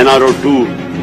NRO2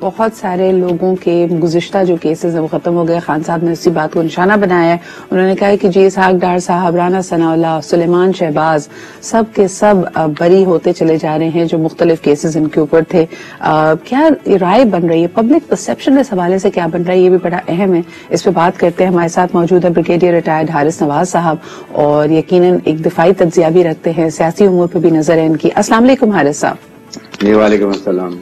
بہت سارے لوگوں کے گزشتہ جو کیسز ہیں وہ ختم ہو گئے. خان صاحب نے اسی بات کو نشانہ بنایا ہے. انہوں نے کہا ہے کہ جی اسحاق ڈار صاحب، رانا ثناءاللہ، سلیمان شہباز سب کے سب بری ہوتے چلے جا رہے ہیں جو مختلف کیسز ان کے اوپر تھے. کیا رائے بن رہی ہے، پبلک پرسپشن اس حوالے سے کیا بن رہا ہے، یہ بھی بڑا اہم ہے. اس پہ بات کرتے ہیں. ہمارے ساتھ موجود ہے بریگیڈیئر ریٹائرڈ حارث نواز صاحب، اور یقیناً ایک دفاعی تجزیہ بھی رکھتے ہیں، سیاسی امور پہ بھی نظر ہے ان کی. السلام علیکم حارث صاحب. جی وعلیکم السلام.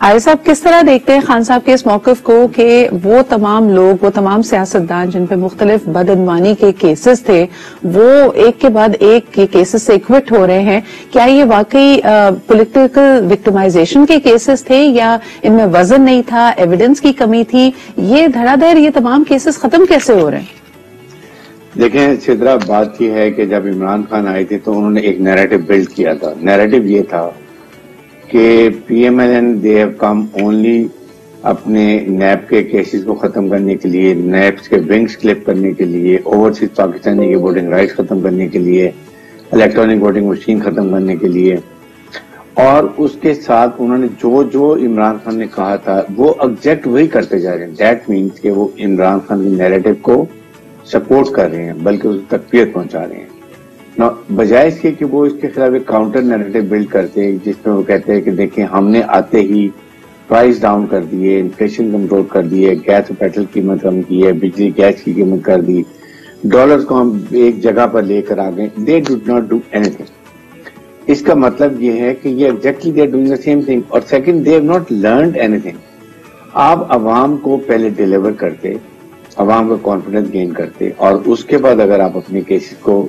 حارث صاحب، کس طرح دیکھتے ہیں خان صاحب کے اس موقف کو کہ وہ تمام لوگ، وہ تمام سیاستدان جن پہ مختلف بدعنوانی کے کیسز تھے، وہ ایک کے بعد ایک کے کیسز سے ایکوٹ ہو رہے ہیں؟ کیا یہ واقعی پولیٹیکل وکٹمائزیشن کے کیسز تھے، یا ان میں وزن نہیں تھا، ایویڈنس کی کمی تھی؟ یہ دھڑا دھڑ یہ تمام کیسز ختم کیسے ہو رہے ہیں؟ دیکھیں سدرا، بات یہ ہے کہ جب عمران خان آئے تھے تو انہوں نے ایک نیریٹو بلڈ کیا تھا. نیریٹو یہ تھا کہ P M L N they have come only اپنے نیب کے کیسز کو ختم کرنے کے لیے، نیبس کے ونگز کلپ کرنے کے لیے، اوورسیز پاکستانی کے ووٹنگ رائٹس ختم کرنے کے لیے، الیکٹرانک ووٹنگ مشین ختم کرنے کے لیے. اور اس کے ساتھ انہوں نے جو عمران خان نے کہا تھا وہ ایگزیکٹ وہی کرتے جا رہے ہیں. دیٹ مینس کہ وہ عمران خان کے نیریٹو کو سپورٹ کر رہے ہیں، بلکہ اسے تقویت پہنچا رہے ہیں. بجائے اس کے کہ وہ اس کے خلاف ایک کاؤنٹر نیریٹو بلڈ کرتے ہیں جس میں وہ کہتے ہیں کہ دیکھیں ہم نے آتے ہی پرائز ڈاؤن کر دیے، انفلیشن کنٹرول کر دیے، گیس اور پیٹرول کی قیمت کم کی ہے، بجلی گیس کی قیمت کر دی، ڈالرز کو ہم ایک جگہ پر لے کر آ گئے. دے ڈڈ ناٹ ڈو اینی تھنگ. اس کا مطلب یہ ہے کہ یہ exactly they are doing the same thing. اور second, they have not learned اینی تھنگ. آپ عوام کو پہلے ڈیلیور کرتے، عوام کا کانفیڈنس گین کرتے، اور اس کے بعد اگر آپ اپنے کیسز کو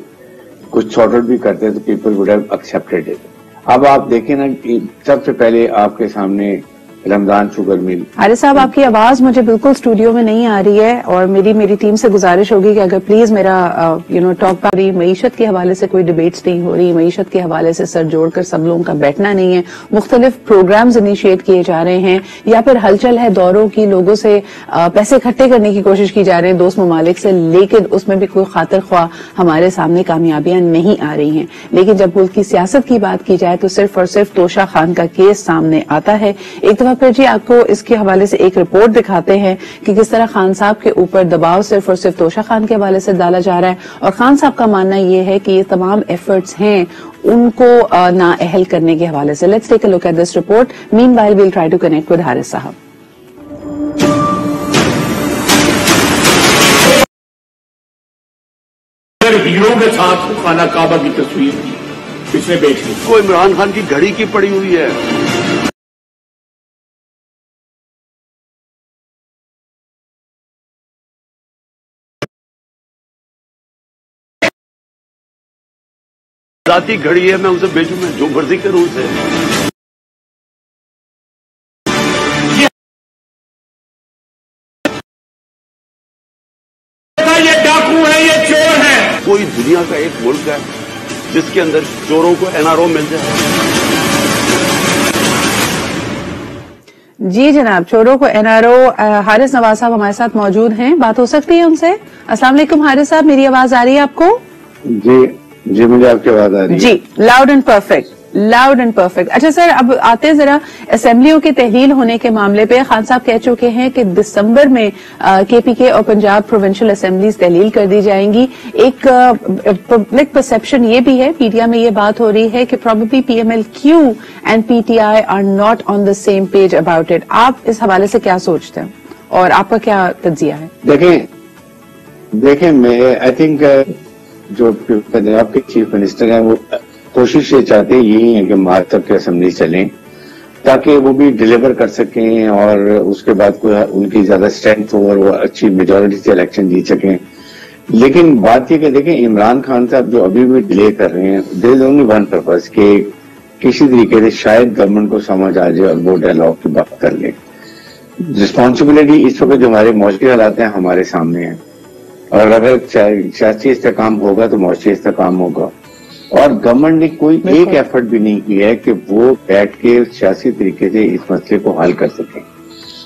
کچھ سارٹ آؤٹ بھی کرتے تو people would have expected it. اب آپ دیکھیں نا، سب سے پہلے آپ کے سامنے رمضان شوگر مل. حارث صاحب، آپ کی آواز مجھے بالکل اسٹوڈیو میں نہیں آ رہی ہے، اور میری ٹیم سے گزارش ہوگی کہ اگر پلیز میرا ٹاک پر معیشت کے حوالے سے کوئی ڈیبیٹس نہیں ہو رہی، معیشت کے حوالے سے سر جوڑ کر سب لوگوں کا بیٹھنا نہیں ہے، مختلف پروگرامز انیشیٹ کیے جا رہے ہیں، یا پھر ہلچل ہے دوروں کی، لوگوں سے پیسے اکٹھے کرنے کی کوشش کی جا رہی ہے دوست ممالک سے، لیکن اس میں بھی کوئی خاطر خواہ ہمارے سامنے کامیابیاں نہیں آ رہی ہیں. لیکن جب ملک کی سیاست کی بات کی جائے تو صرف اور صرف توشہ خان کا کیس سامنے آتا ہے. ایک پھر جی آپ کو اس کے حوالے سے ایک رپورٹ دکھاتے ہیں کہ کس طرح خان صاحب کے اوپر دباؤ صرف اور صرف توشہ خان کے حوالے سے ڈالا جا رہا ہے، اور خان صاحب کا ماننا یہ ہے کہ یہ تمام ایفرٹس ہیں ان کو نااہل کرنے کے حوالے سے. Let's take a look at this report. Meanwhile we'll try to connect with Haris صاحب. ہیرو کے ساتھ خانہ کعبہ کی تصویر تھی، کس نے بیچ لی؟ وہ عمران خان کی گھڑی کی پڑی ہوئی ہے. ذاتی گھڑی ہے، میں اسے بیچوں، میں جو مرضی کروں اسے. یہ ڈاکو ہے، یہ چور ہے. کوئی دنیا کا ایک ملک ہے جس کے اندر چوروں کو NRO مل جائے؟ جی جناب، چوروں کو NRO. حارث نواز صاحب ہمارے ساتھ موجود ہیں، بات ہو سکتی ہے ان سے؟ السلام علیکم حارث صاحب، میری آواز آ رہی ہے آپ کو؟ جی مجھے آپ کی آواز آ رہی ہے. جی، لاؤڈ اینڈ پرفیکٹ. اچھا سر، اب آتے ذرا اسمبلیوں کی تحلیل ہونے کے معاملے پہ. خان صاحب کہہ چکے ہیں کہ دسمبر میں KPK اور پنجاب پروونشل اسمبلیز تحلیل کر دی جائیں گی. ایک پبلک پرسپشن یہ بھی ہے، میڈیا میں یہ بات ہو رہی ہے کہ probably PMLQ and PTI are not on the same page about it. آپ اس حوالے سے کیا سوچتے ہیں اور آپ کا کیا تجزیہ ہے؟ دیکھیں میں آئی تھنک جو پنجاب کے چیف منسٹر ہیں وہ کوشش یہ چاہتے ہیں یہی ہے کہ مارچ تک کی اسمبلی چلیں تاکہ وہ بھی ڈیلیور کر سکیں، اور اس کے بعد کوئی ان کی زیادہ اسٹرینتھ ہو اور وہ اچھی میجورٹی سے الیکشن جیت سکیں. لیکن بات یہ کہ دیکھیں عمران خان صاحب جو ابھی بھی ڈیلے کر رہے ہیں، دیر از اونلی ون پرپز کہ کسی طریقے سے شاید گورنمنٹ کو سمجھ آ جائے اور وہ ڈائلاگ کی بات کر لے. رسپانسبلٹی اس وقت جو ہمارے معاشرے حالات ہیں ہمارے سامنے ہیں، اور اگر سیاسی استحکام ہوگا تو معاشرے استحکام ہوگا. اور گورنمنٹ نے کوئی ایک ایفرٹ بھی نہیں کیا ہے کہ وہ بیٹھ کے سیاسی طریقے سے اس مسئلے کو حل کر سکیں.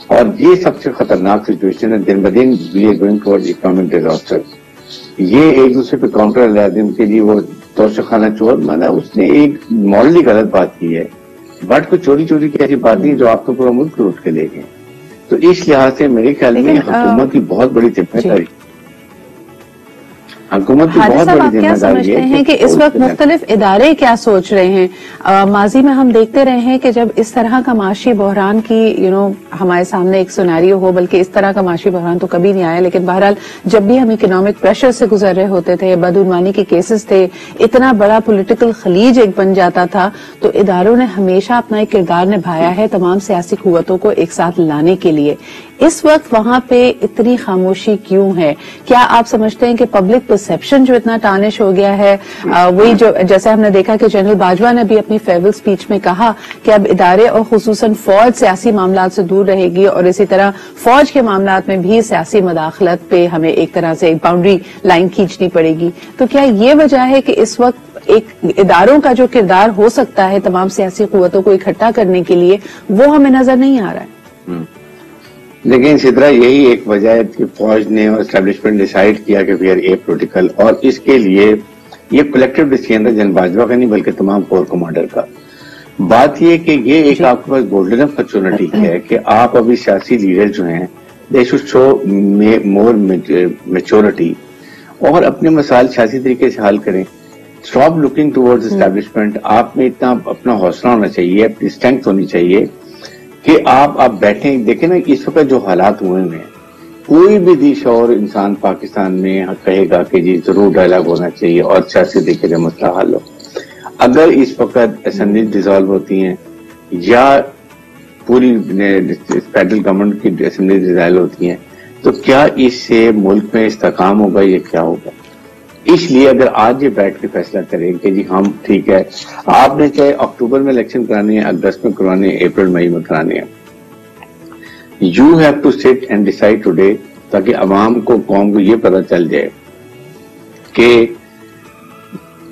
اور یہ سب سے خطرناک سچویشن ہے. دن بدن we are going toward economic disaster. یہ ایک دوسرے پہ کاؤنٹر لازم کے لیے وہ توشخانہ چور، مطلب اس نے ایک مورلی غلط بات کی ہے، بٹ کوئی چوری چوری کی ایسی بات نہیں جو آپ کو پورا ملک لوٹ کے لے گئے. تو اس لحاظ سے میرے خیال میں حکومت کی بہت بڑی ذمہ داری، حکومت کی بہت بڑی ذمہ داری ہے. آپ کیا سمجھتے ہیں کہ اس وقت مختلف ادارے کیا سوچ رہے ہیں؟ ماضی میں ہم دیکھتے رہے ہیں کہ جب اس طرح کا معاشی بحران کی ہمارے سامنے ایک سیناریو ہو، بلکہ اس طرح کا معاشی بحران تو کبھی نہیں آیا، لیکن بہرحال جب بھی ہم اکنامک پریشر سے گزر رہے ہوتے تھے، بدعنوانی کے کیسز تھے، اتنا بڑا پولیٹیکل خلیج ایک بن جاتا تھا، تو اداروں نے ہمیشہ اپنا ایک کردار نبھایا ہے تمام سیاسی قوتوں کو ایک ساتھ لانے کے لیے. اس وقت وہاں پہ اتنی خاموشی کیوں ہے؟ کیا آپ سمجھتے ہیں کہ پبلک پرسپشن جو اتنا ٹارنش ہو گیا ہے، وہی جو جیسے ہم نے دیکھا کہ جنرل باجوہ نے بھی اپنی فیئرویل اسپیچ میں کہا کہ اب ادارے اور خصوصاً فوج سیاسی معاملات سے دور رہے گی، اور اسی طرح فوج کے معاملات میں بھی سیاسی مداخلت پہ ہمیں ایک طرح سے ایک باؤنڈری لائن کھینچنی پڑے گی. تو کیا یہ وجہ ہے کہ اس وقت ایک اداروں کا جو کردار ہو سکتا ہے تمام سیاسی قوتوں کو اکٹھا کرنے کے لیے، وہ ہمیں نظر نہیں آ رہا ہے؟ لیکن اسی طرح یہی ایک وجہ ہے کہ فوج نے اور اسٹیبلشمنٹ ڈیسائیڈ کیا کہ وی آر اے پولیٹیکل، اور اس کے لیے یہ کلیکٹیو ڈیسیژن تھا جنرل باجوہ کا نہیں بلکہ تمام کور کمانڈر کا. بات یہ کہ یہ ایک آپ کے پاس گولڈن اپرچونٹی ہے کہ آپ ابھی سیاسی لیڈر جو ہیں they should show more maturity اور اپنے مسائل سیاسی طریقے سے حل کریں. Stop looking towards establishment. آپ میں اتنا اپنا حوصلہ ہونا چاہیے، اپنی اسٹرینتھ ہونی چاہیے کہ آپ بیٹھیں. دیکھیں نا اس وقت جو حالات ہوئے ہیں، کوئی بھی دیش اور انسان پاکستان میں کہے گا کہ جی ضرور ڈائلاگ ہونا چاہیے اور سیاسی طریقے سے مسئلہ حل ہو. اگر اس وقت اسمبلی ڈیزالو ہوتی ہیں یا پوری فیڈرل گورنمنٹ کی اسمبلی ڈیزالو ہوتی ہیں تو کیا اس سے ملک میں استحکام ہوگا یا کیا ہوگا؟ اس لیے اگر آج یہ بیٹھ کے فیصلہ کریں کہ جی ہم ٹھیک ہے، آپ نے چاہے اکتوبر میں الیکشن کرانے ہیں، اگست میں کرانے ہیں، اپریل مئی میں کرانے ہیں، you have to sit and decide today تاکہ عوام کو، قوم کو یہ پتا چل جائے کہ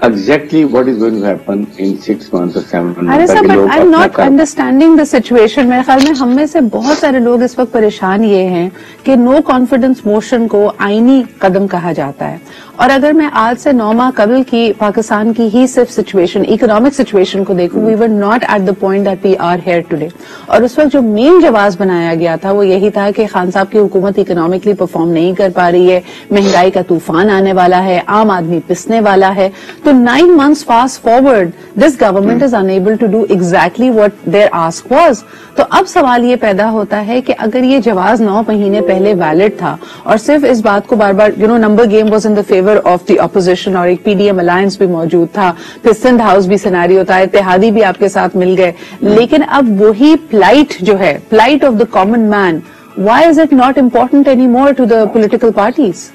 exactly what is going to happen in 6 months or 7 months. I'm not understanding the situation. میرے خیال میں ہم میں سے بہت سارے لوگ اس وقت پریشان یہ ہیں کہ نو کانفیڈنس موشن کو آئینی قدم کہا جاتا ہے، اور اگر میں آج سے 9 ماہ قبل کی پاکستان کی ہی صرف سچویشن، اکنامک سچویشن کو دیکھوں، we were not at the point that we are here today. اور اس وقت جو مین جواز بنایا گیا تھا وہ یہی تھا کہ خان صاحب کی حکومت اکنامکلی پرفارم نہیں کر پا رہی ہے، مہنگائی کا طوفان آنے والا ہے، عام آدمی پسنے والا ہے. تو 9 months fast forward, this government is unable to do exactly what their ask was. تو اب سوال یہ پیدا ہوتا ہے کہ اگر یہ جواز 9 مہینے پہلے ویلڈ تھا اور صرف اس بات کو بار بار number game was in the favour of the opposition, اور ایک پی ڈی ایم الائنس بھی موجود تھا، پھر سندھ ہاؤس بھی سیناریو تھا، اتحادی بھی آپ کے ساتھ مل گئے، لیکن اب وہی پلائٹ جو ہے، plight of the common man, why is it not important any more to the political parties?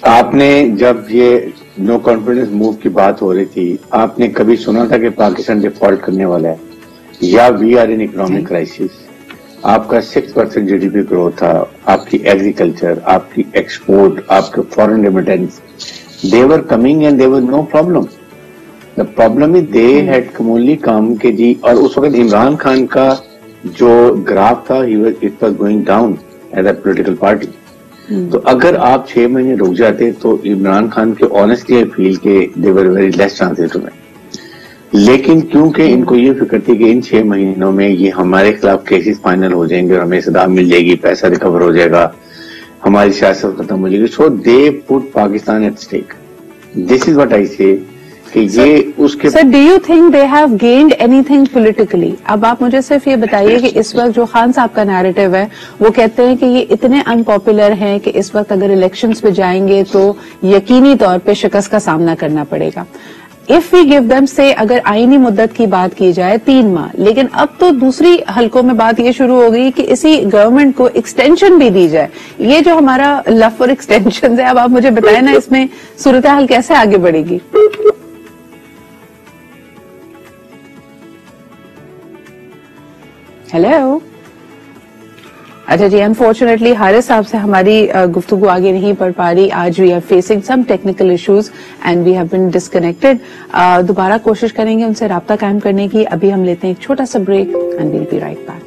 آپ نے جب یہ نو کانفیڈنس موو کی بات ہو رہی تھی، آپ نے کبھی سنا تھا کہ پاکستان ڈیفالٹ کرنے والا ہے یا we are in economic crisis? آپ کا 6% جی ڈی پی گروتھ تھا، آپ کی ایگریکلچر، آپ کی ایکسپورٹ، آپ کے فورن remittance, they were coming and there was no problem. The problem is they had only come کہ جی، اور اس وقت عمران خان کا جو گراف تھا it was going down as a political party. تو اگر آپ 6 مہینے رک جاتے تو عمران خان کے honestly I feel کہ they were very less chances to win. لیکن کیونکہ ان کو یہ فکر تھی کہ ان 6 مہینوں میں یہ ہمارے خلاف کیسز فائنل ہو جائیں گے اور ہمیں سزا مل جائے گی، پیسہ ریکور ہو جائے گا، ہماری سیاست ختم ہو جائے گی. So they put Pakistan at stake. This is what I say کہ یہ اس کے. Sir, do you think they have gained anything politically? اب آپ مجھے صرف یہ بتائیے کہ اس وقت جو خان صاحب کا نیریٹو ہے وہ کہتے ہیں کہ یہ اتنے ان پاپولر ہیں کہ اس وقت اگر الیکشنز پہ جائیں گے تو یقینی طور پہ شکست کا سامنا کرنا پڑے گا. اف وی گیو دم سے، اگر آئینی مدت کی بات کی جائے 3 ماہ، لیکن اب تو دوسری حلقوں میں بات یہ شروع ہو گئی کہ اسی گورنمنٹ کو ایکسٹینشن بھی دی جائے. یہ جو ہمارا لو فار ایکسٹینشن ہے، اب آپ مجھے بتائیں نا اس میں صورتحال کیسے آگے بڑھے گی؟ ہیلو. اچھا جی، انفارچونیٹلی حارث صاحب سے ہماری گفتگو آگے نہیں پڑھ پا رہی. آج we are facing some technical issues and we have been disconnected. دوبارہ کوشش کریں گے ان سے رابطہ قائم کرنے کی. ابھی ہم لیتے ہیں ایک چھوٹا سا break and we'll be right back.